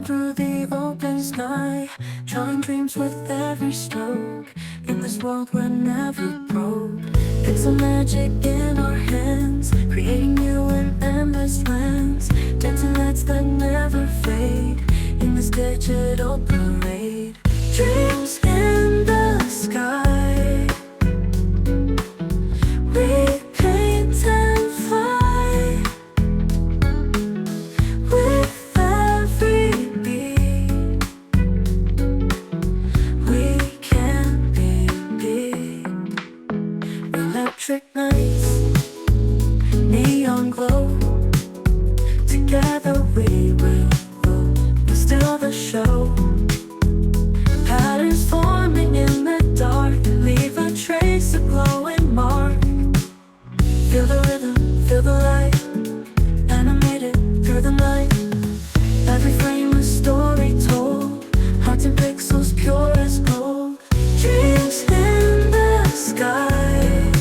flying through the open sky, drawing dreams with every stroke. In this world we're never broke. Pixel magic in our hands, creating new and endless lands, dancing lights that never fade in this digital parade. Dreams in the sky, we paint and fly with every beat. We can't be beat. Electric nights, neon glow, together we will still the show. Patterns forming in the dark, leave a trace, a glowing mark. Feel the rhythm, feel the light, animated through the night. Every frame a story told, hearts and pixels pure as gold. Dreams in the sky,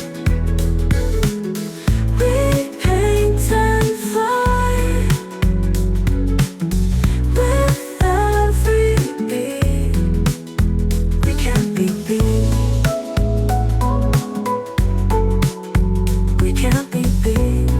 we paint and fly with every beat. We can't be beat. We can't be beat.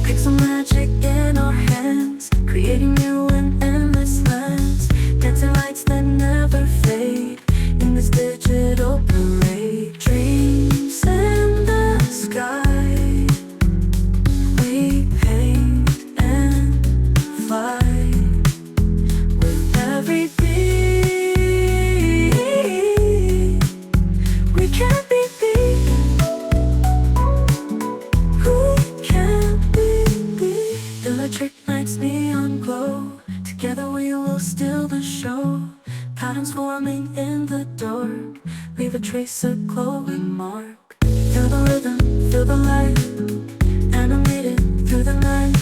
Pixel magic in our hands, creating new and endless lands, dancing lights that never fade in this digital parade. Dreams in the sky, we paint and fly with every beat. We can't be beat. We can't be beat. Electric nights, neon glow, together we will steal the show. Patterns forming in the dark, leave a trace, a glowing mark. Feel the rhythm, feel the light, animated through the night.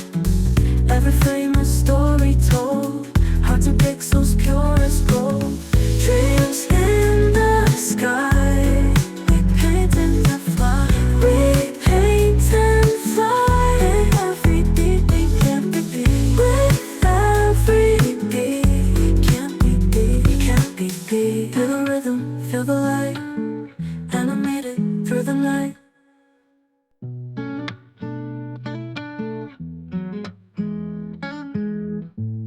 Every frame a story told, hearts and pixels pure as gold. Dreams in the sky, we paint and fly. We paint and fly with every beat. We can't be beat. With every beat, we can't be beat. We can't be beat. Feel the rhythm, feel the light, animated through the night.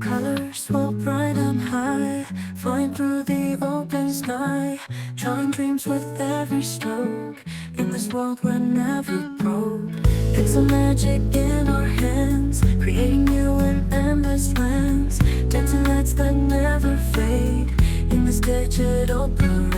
Colors swell bright and high, flying through the open sky, drawing dreams with every stroke. In this world we're never broke. Pixel magic in our hands, creating new and endless lands, dancing lights that never fade in this digital parade.